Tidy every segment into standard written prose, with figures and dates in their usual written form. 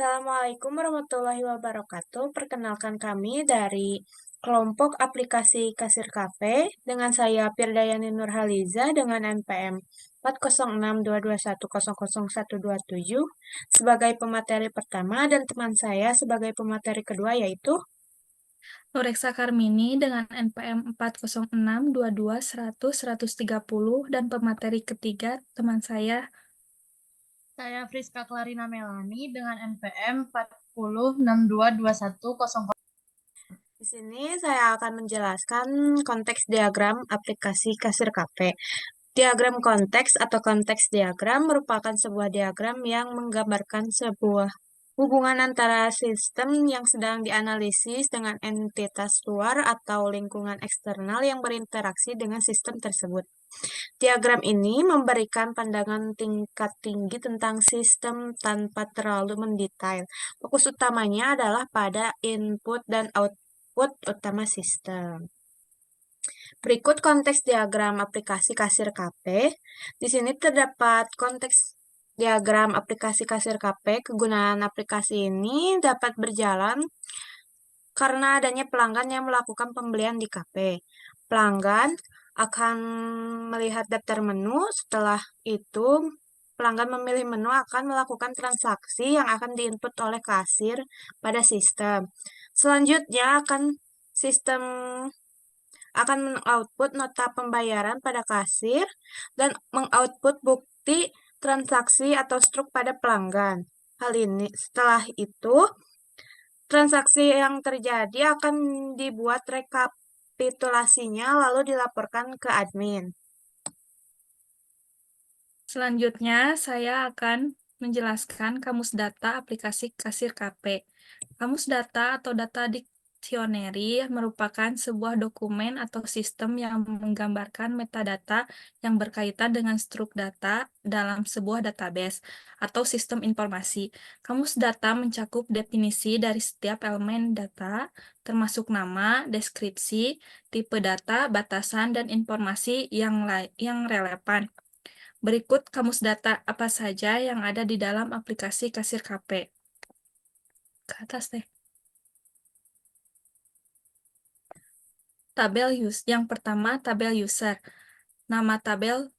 Assalamualaikum warahmatullahi wabarakatuh. Perkenalkan kami dari kelompok aplikasi Kasir Cafe dengan saya Firdayani Nurhaliza dengan NPM 40622100127 sebagai pemateri pertama dan teman saya sebagai pemateri kedua yaitu Nureksa Karmini dengan NPM 40622100130 dan pemateri ketiga teman saya. Saya Friska Clarina Melani dengan NPM 40622100. di sini saya akan menjelaskan konteks diagram aplikasi Kasir Cafe. Diagram konteks atau konteks diagram merupakan sebuah diagram yang menggambarkan sebuah hubungan antara sistem yang sedang dianalisis dengan entitas luar atau lingkungan eksternal yang berinteraksi dengan sistem tersebut. Diagram ini memberikan pandangan tingkat tinggi tentang sistem tanpa terlalu mendetail. Fokus utamanya adalah pada input dan output utama sistem. Berikut konteks diagram aplikasi Kasir KP. Di sini terdapat konteks diagram aplikasi Kasir KP. Kegunaan aplikasi ini dapat berjalan karena adanya pelanggan yang melakukan pembelian di KP. Pelanggan akan melihat daftar menu. Setelah itu, pelanggan memilih menu akan melakukan transaksi yang akan diinput oleh kasir pada sistem. Selanjutnya sistem akan mengoutput nota pembayaran pada kasir dan mengoutput bukti transaksi atau struk pada pelanggan. Hal ini setelah itu transaksi yang terjadi akan dibuat rekapitulasinya lalu dilaporkan ke admin. Selanjutnya, saya akan menjelaskan kamus data aplikasi Kasir KP. Kamus data atau data dictionary merupakan sebuah dokumen atau sistem yang menggambarkan metadata yang berkaitan dengan struk data dalam sebuah database atau sistem informasi. Kamus data mencakup definisi dari setiap elemen data, termasuk nama, deskripsi, tipe data, batasan, dan informasi yang relevan. Berikut kamus data apa saja yang ada di dalam aplikasi Kasir KP. Ke atas deh. Tabel yang pertama, tabel user. Nama tabel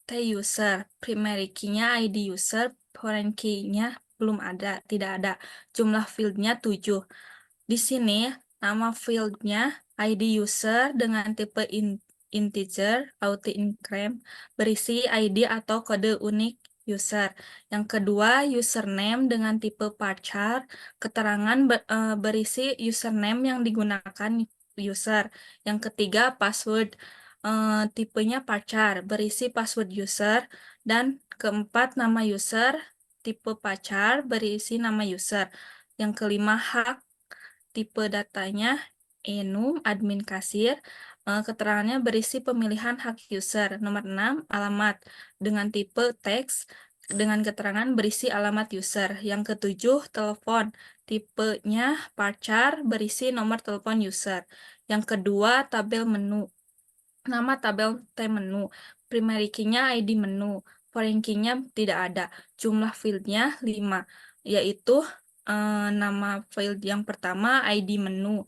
T-user. Primary key-nya ID user. Foreign key-nya belum ada, tidak ada. Jumlah field-nya 7. Di sini, nama field-nya ID user dengan tipe integer, auto-increment, berisi ID atau kode unik user. Yang kedua, username dengan tipe varchar, keterangan berisi username yang digunakan user. Yang ketiga, password, tipenya varchar, berisi password user. Dan keempat, nama user, tipe varchar, berisi nama user. Yang kelima, hak, tipe datanya enum, admin kasir. Keterangannya berisi pemilihan hak user. Nomor 6, alamat dengan tipe teks dengan keterangan berisi alamat user. Yang ketujuh, telepon. Tipenya varchar, berisi nomor telepon user. Yang kedua, tabel menu. Nama tabel T menu. Primary key-nya ID menu. Foreign key-nya tidak ada. Jumlah field-nya 5, yaitu nama field yang pertama ID menu,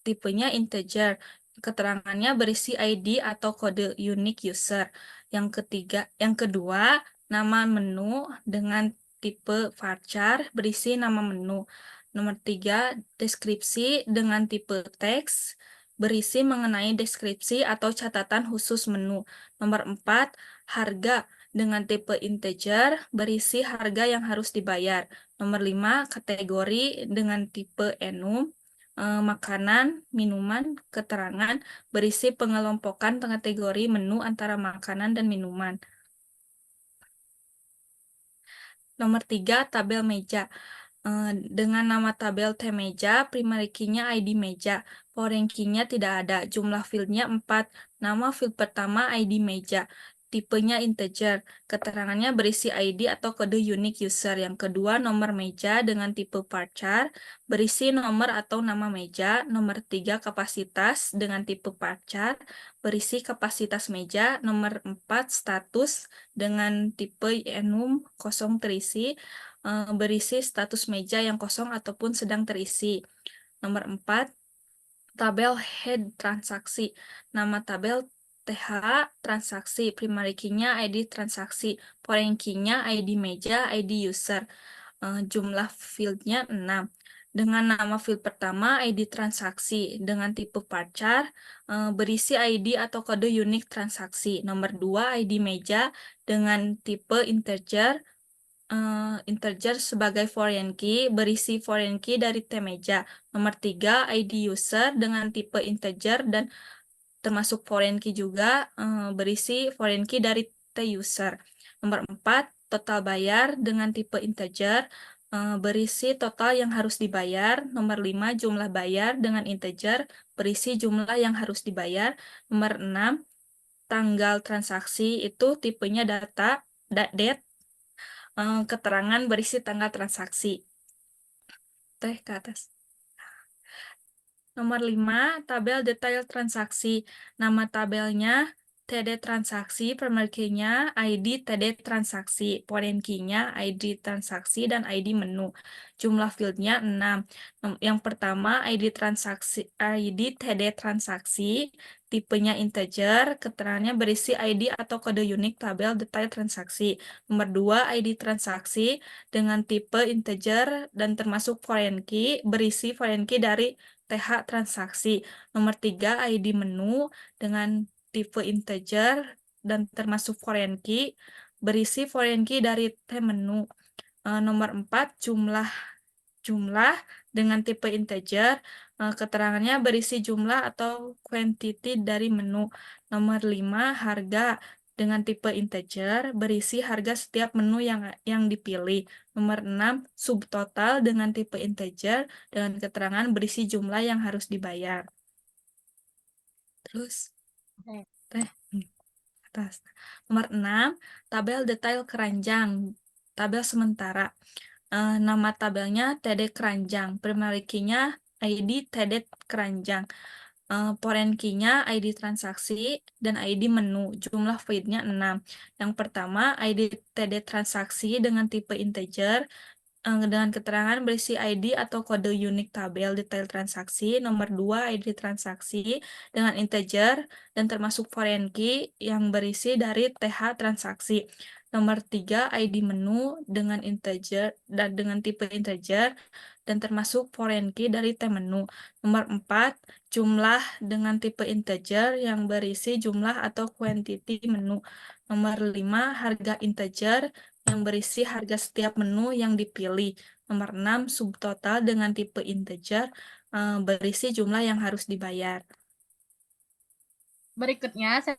tipenya integer, keterangannya berisi ID atau kode unik user. Yang kedua, nama menu dengan tipe varchar berisi nama menu. Nomor 3, deskripsi dengan tipe teks berisi mengenai deskripsi atau catatan khusus menu. Nomor 4, harga dengan tipe integer berisi harga yang harus dibayar. Nomor 5, kategori dengan tipe enum, makanan, minuman, keterangan, berisi pengelompokan kategori menu antara makanan dan minuman. Nomor 3, tabel meja. Dengan nama tabel T meja, primary key-nya ID meja, foreign key-nya tidak ada, jumlah field-nya 4. Nama field pertama ID meja, tipenya integer. Keterangannya berisi ID atau kode unique user. Yang kedua, nomor meja dengan tipe varchar, berisi nomor atau nama meja. Nomor 3, kapasitas dengan tipe varchar, berisi kapasitas meja. Nomor 4, status dengan tipe enum kosong terisi, berisi status meja yang kosong ataupun sedang terisi. Nomor 4, tabel head transaksi. Nama tabel TH transaksi, primary key-nya ID transaksi, foreign key-nya ID meja, ID user. Jumlah field-nya 6. Dengan nama field pertama ID transaksi dengan tipe varchar, berisi ID atau kode unik transaksi. Nomor 2 ID meja dengan tipe integer, integer sebagai foreign key, berisi foreign key dari T meja. Nomor 3 ID user dengan tipe integer dan termasuk foreign key juga, berisi foreign key dari T user. Nomor 4 total bayar dengan tipe integer, berisi total yang harus dibayar. Nomor 5 jumlah bayar dengan integer, berisi jumlah yang harus dibayar. Nomor 6 tanggal transaksi itu tipenya data, date, keterangan berisi tanggal transaksi. Teh ke atas. Nomor 5, tabel detail transaksi. Nama tabelnya TD transaksi, primary key-nya ID TD transaksi, foreign key-nya ID transaksi, dan ID menu. Jumlah field-nya 6. Yang pertama, ID transaksi, ID TD transaksi, tipenya integer, keterangannya berisi ID atau kode unik tabel detail transaksi. Nomor 2, ID transaksi dengan tipe integer dan termasuk foreign key, berisi foreign key dari TH transaksi. Nomor 3, ID menu dengan tipe integer dan termasuk foreign key, berisi foreign key dari T menu. Nomor 4, jumlah dengan tipe integer, keterangannya berisi jumlah atau quantity dari menu. Nomor 5, harga dengan tipe integer, berisi harga setiap menu yang dipilih. Nomor 6, subtotal dengan tipe integer, dengan keterangan berisi jumlah yang harus dibayar. Terus, atas. Nomor 6, tabel detail keranjang, tabel sementara. Nama tabelnya TD keranjang, primary key-nya ID TD keranjang, foreign key-nya ID transaksi, dan ID menu. Jumlah feed-nya 6. Yang pertama, ID TD transaksi dengan tipe integer, dengan keterangan berisi ID atau kode unik tabel detail transaksi. Nomor 2, ID transaksi dengan integer dan termasuk foreign key yang berisi dari TH transaksi. Nomor 3, ID menu dengan integer dan dengan tipe integer dan termasuk foreign key dari T menu. Nomor 4, jumlah dengan tipe integer yang berisi jumlah atau quantity menu. Nomor 5, harga integer yang berisi harga setiap menu yang dipilih. Nomor 6, subtotal dengan tipe integer, berisi jumlah yang harus dibayar. Berikutnya, saya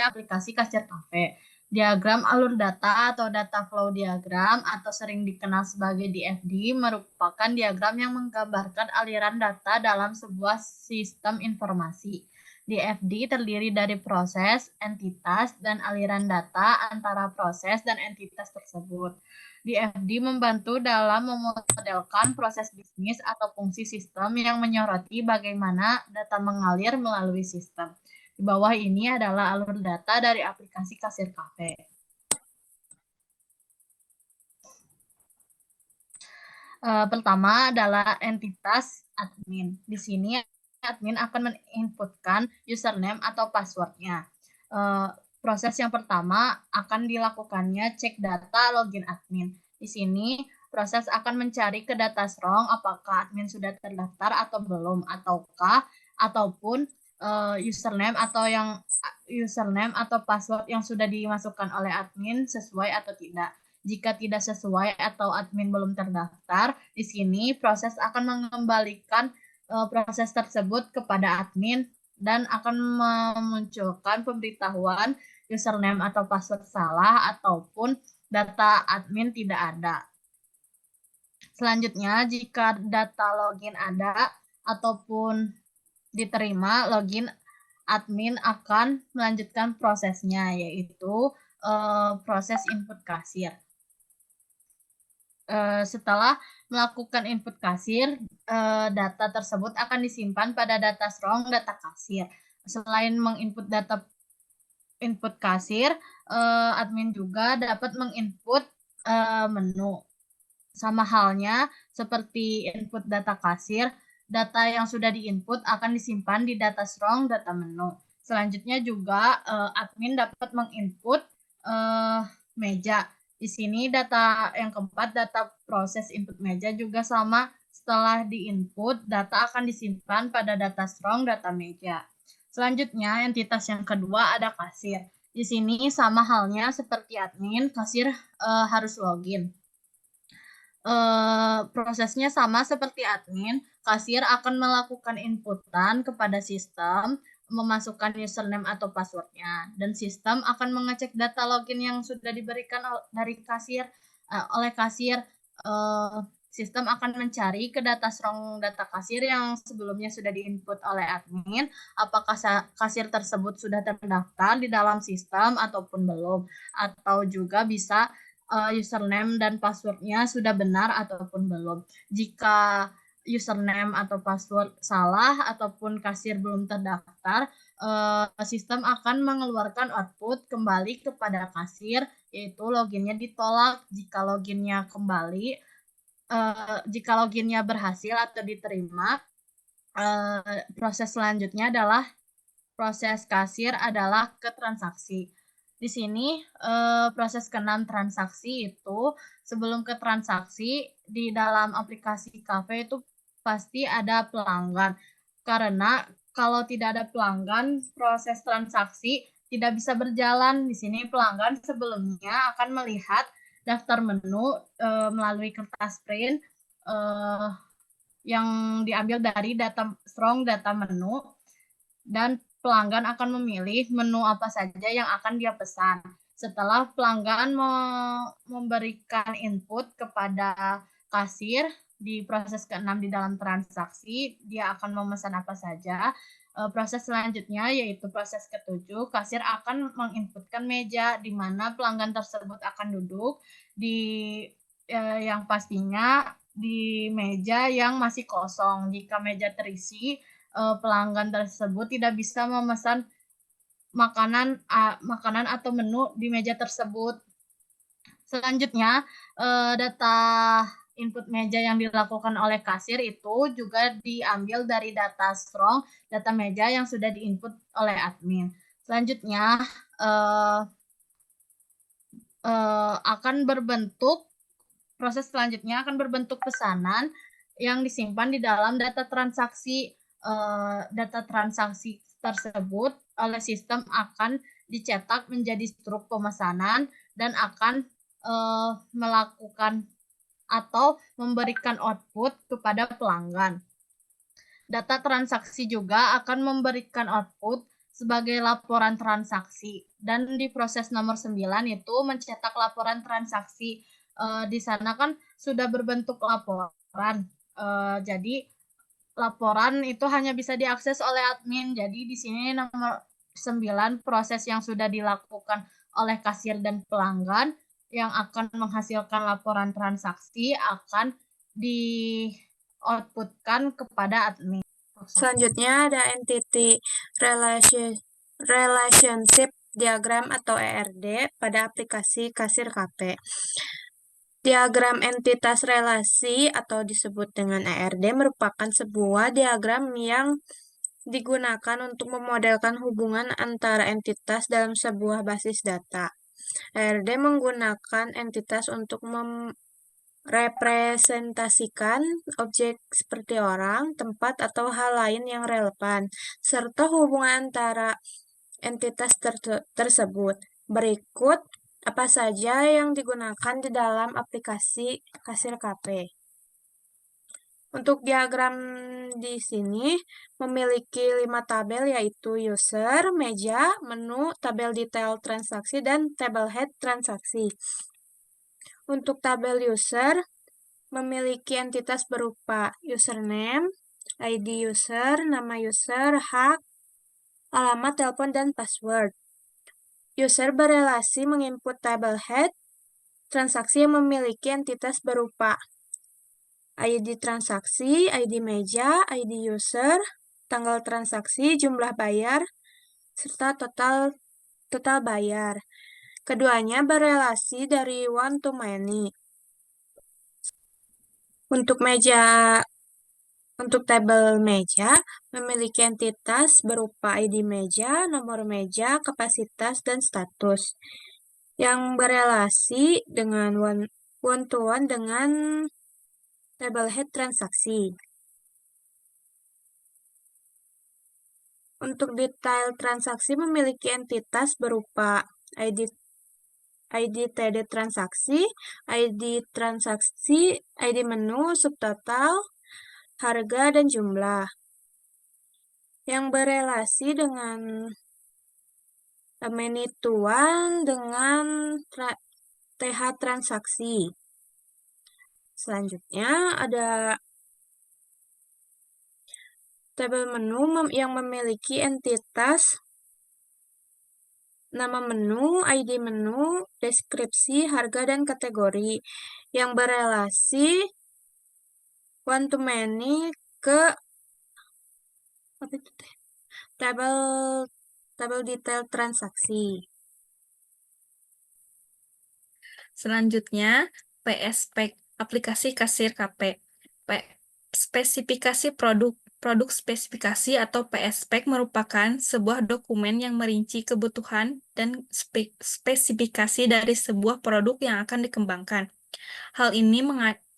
aplikasi Kasir Cafe. Diagram alur data atau data flow diagram atau sering dikenal sebagai DFD merupakan diagram yang menggambarkan aliran data dalam sebuah sistem informasi. DFD terdiri dari proses, entitas, dan aliran data antara proses dan entitas tersebut. DFD membantu dalam memodelkan proses bisnis atau fungsi sistem yang menyoroti bagaimana data mengalir melalui sistem. Di bawah ini adalah alur data dari aplikasi Kasir Cafe. Pertama adalah entitas admin. Di sini admin akan menginputkan username atau passwordnya. Proses yang pertama akan dilakukannya cek data login admin. Di sini proses akan mencari ke data strong apakah admin sudah terdaftar atau belum, ataupun username atau password yang sudah dimasukkan oleh admin sesuai atau tidak. Jika tidak sesuai atau admin belum terdaftar, di sini proses akan mengembalikan proses tersebut kepada admin dan akan memunculkan pemberitahuan username atau password salah ataupun data admin tidak ada. Selanjutnya, jika data login ada ataupun diterima, login admin akan melanjutkan prosesnya, yaitu proses input kasir. Setelah melakukan input kasir, data tersebut akan disimpan pada data strong data kasir. Selain menginput data input kasir, admin juga dapat menginput menu. Sama halnya seperti input data kasir, data yang sudah diinput akan disimpan di data strong data menu. Selanjutnya juga admin dapat menginput meja. Di sini data yang keempat, data proses input meja juga sama. Setelah diinput, data akan disimpan pada data strong data meja. Selanjutnya, entitas yang kedua ada kasir. Di sini sama halnya seperti admin, kasir harus login. Prosesnya sama seperti admin, kasir akan melakukan inputan kepada sistem, memasukkan username atau passwordnya, dan sistem akan mengecek data login yang sudah diberikan dari kasir oleh kasir. Sistem akan mencari ke data strong data kasir yang sebelumnya sudah diinput oleh admin, apakah kasir tersebut sudah terdaftar di dalam sistem ataupun belum, atau juga bisa username dan passwordnya sudah benar ataupun belum. Jika username atau password salah ataupun kasir belum terdaftar, sistem akan mengeluarkan output kembali kepada kasir, yaitu loginnya ditolak. Jika loginnya berhasil atau diterima, proses selanjutnya adalah proses kasir adalah ke transaksi. Di sini proses ke-6 transaksi itu sebelum ke transaksi di dalam aplikasi kafe itu pasti ada pelanggan. Karena kalau tidak ada pelanggan, proses transaksi tidak bisa berjalan. Di sini pelanggan sebelumnya akan melihat daftar menu melalui kertas print yang diambil dari data strong data menu, dan pelanggan akan memilih menu apa saja yang akan dia pesan. Setelah pelanggan memberikan input kepada kasir di proses ke-6 di dalam transaksi, dia akan memesan apa saja. Proses selanjutnya yaitu proses ke-7, kasir akan menginputkan meja di mana pelanggan tersebut akan duduk di yang pastinya di meja yang masih kosong. Jika meja terisi, pelanggan tersebut tidak bisa memesan makanan atau menu di meja tersebut. Selanjutnya, data input meja yang dilakukan oleh kasir itu juga diambil dari data strong data meja yang sudah diinput oleh admin. Selanjutnya proses selanjutnya akan berbentuk pesanan yang disimpan di dalam data transaksi. Data transaksi tersebut oleh sistem akan dicetak menjadi struk pemesanan dan akan melakukan atau memberikan output kepada pelanggan. Data transaksi juga akan memberikan output sebagai laporan transaksi, dan di proses nomor 9 itu mencetak laporan transaksi. Di sana kan sudah berbentuk laporan. Jadi laporan itu hanya bisa diakses oleh admin. Jadi di sini nomor 9 proses yang sudah dilakukan oleh kasir dan pelanggan yang akan menghasilkan laporan transaksi akan di-outputkan kepada admin. Selanjutnya ada entity relationship diagram atau ERD pada aplikasi kasir KP. Diagram entitas relasi atau disebut dengan ERD merupakan sebuah diagram yang digunakan untuk memodelkan hubungan antara entitas dalam sebuah basis data. ERD menggunakan entitas untuk merepresentasikan objek seperti orang, tempat, atau hal lain yang relevan, serta hubungan antara entitas tersebut. Berikut apa saja yang digunakan di dalam aplikasi kasir KP. Untuk diagram di sini memiliki 5 tabel, yaitu user, meja, menu, tabel detail transaksi, dan tabel head transaksi. Untuk tabel user memiliki entitas berupa username, ID user, nama user, hak, alamat telepon, dan password. User berelasi menginput table head transaksi yang memiliki entitas berupa ID transaksi, ID meja, ID user, tanggal transaksi, jumlah bayar, serta total bayar. Keduanya berelasi dari one to many. Untuk tabel meja memiliki entitas berupa ID meja, nomor meja, kapasitas, dan status yang berelasi dengan one to one dengan table head transaksi. Untuk detail transaksi memiliki entitas berupa ID TD transaksi, ID transaksi, ID menu, subtotal, harga, dan jumlah. Yang berelasi dengan many to one dengan TH transaksi. Selanjutnya ada tabel menu yang memiliki entitas nama menu, ID menu, deskripsi, harga, dan kategori yang berelasi one to many ke tabel detail transaksi. Selanjutnya, PSPEC, aplikasi kasir KP. Spesifikasi produk. Produk spesifikasi atau PSPEC merupakan sebuah dokumen yang merinci kebutuhan dan spesifikasi dari sebuah produk yang akan dikembangkan. Hal ini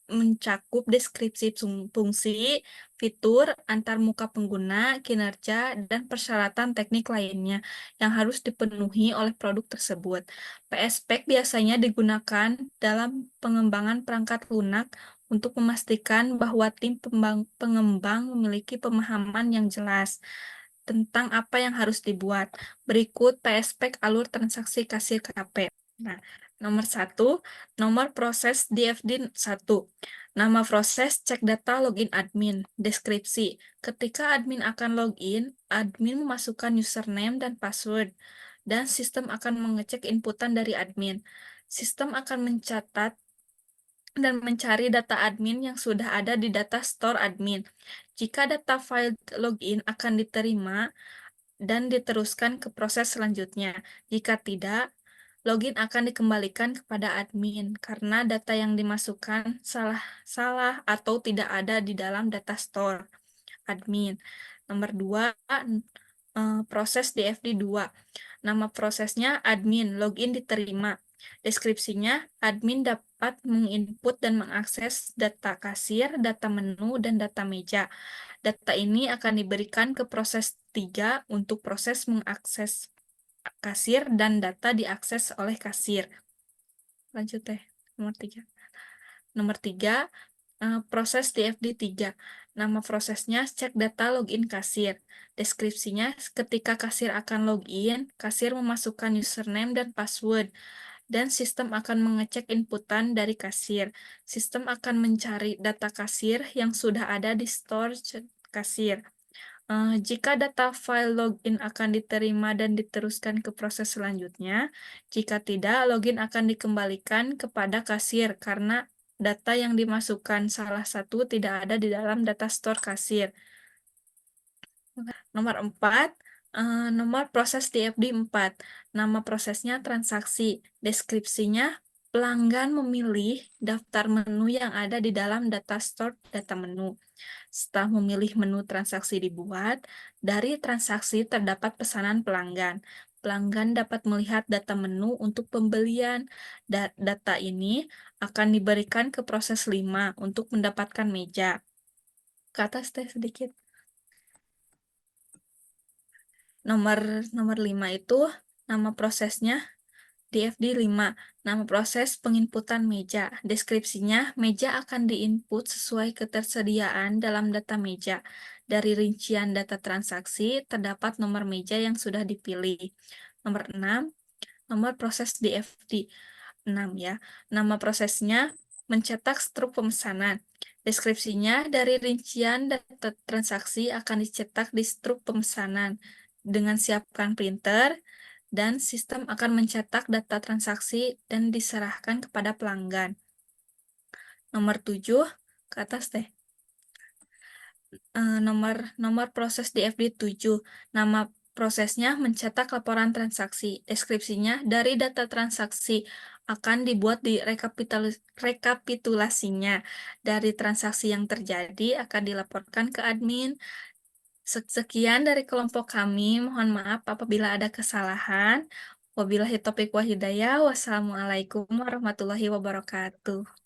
mencakup deskripsi fungsi, fitur, antarmuka pengguna, kinerja, dan persyaratan teknik lainnya yang harus dipenuhi oleh produk tersebut. PSPEC biasanya digunakan dalam pengembangan perangkat lunak untuk memastikan bahwa tim pengembang memiliki pemahaman yang jelas tentang apa yang harus dibuat. Berikut PSPEC alur transaksi kasir KP. Nah, nomor 1, nomor proses DFD 1. Nama proses cek data login admin. Deskripsi. Ketika admin akan login, admin memasukkan username dan password, dan sistem akan mengecek inputan dari admin. Sistem akan mencatat dan mencari data admin yang sudah ada di data store admin. Jika data file login akan diterima dan diteruskan ke proses selanjutnya. Jika tidak, login akan dikembalikan kepada admin karena data yang dimasukkan salah atau tidak ada di dalam data store admin. Nomor 2, proses DFD 2. Nama prosesnya admin, login diterima. Deskripsinya, admin dapat menginput dan mengakses data kasir, data menu, dan data meja. Data ini akan diberikan ke proses 3 untuk proses mengakses kasir dan data diakses oleh kasir. Lanjut deh, nomor 3. Nomor 3, proses DFD 3. Nama prosesnya cek data login kasir. Deskripsinya, ketika kasir akan login, kasir memasukkan username dan password, dan sistem akan mengecek inputan dari kasir. Sistem akan mencari data kasir yang sudah ada di store kasir. Jika data file login akan diterima dan diteruskan ke proses selanjutnya, jika tidak, login akan dikembalikan kepada kasir karena data yang dimasukkan salah satu tidak ada di dalam data store kasir. Nomor 4, nomor proses DFD 4. Nama prosesnya transaksi. Deskripsinya, pelanggan memilih daftar menu yang ada di dalam data store data menu. Setelah memilih menu transaksi dibuat, dari transaksi terdapat pesanan pelanggan. Pelanggan dapat melihat data menu untuk pembelian. Data ini akan diberikan ke proses 5 untuk mendapatkan meja. Ke atas teh sedikit. Nomor 5 itu nama prosesnya DFD 5, nama proses penginputan meja. Deskripsinya, meja akan diinput sesuai ketersediaan dalam data meja. Dari rincian data transaksi, terdapat nomor meja yang sudah dipilih. Nomor 6, nomor proses DFD 6 ya. Nama prosesnya mencetak struk pemesanan. Deskripsinya, dari rincian data transaksi akan dicetak di struk pemesanan. dengan siapkan printer, dan sistem akan mencetak data transaksi dan diserahkan kepada pelanggan. Nomor 7, ke atas deh. Nomor proses di FD 7. Nama prosesnya mencetak laporan transaksi. Deskripsinya dari data transaksi akan dibuat di rekapitulasinya. Dari transaksi yang terjadi akan dilaporkan ke admin. Sekian dari kelompok kami. Mohon maaf apabila ada kesalahan. Wabillahi taufiq wal hidayah. Wassalamualaikum warahmatullahi wabarakatuh.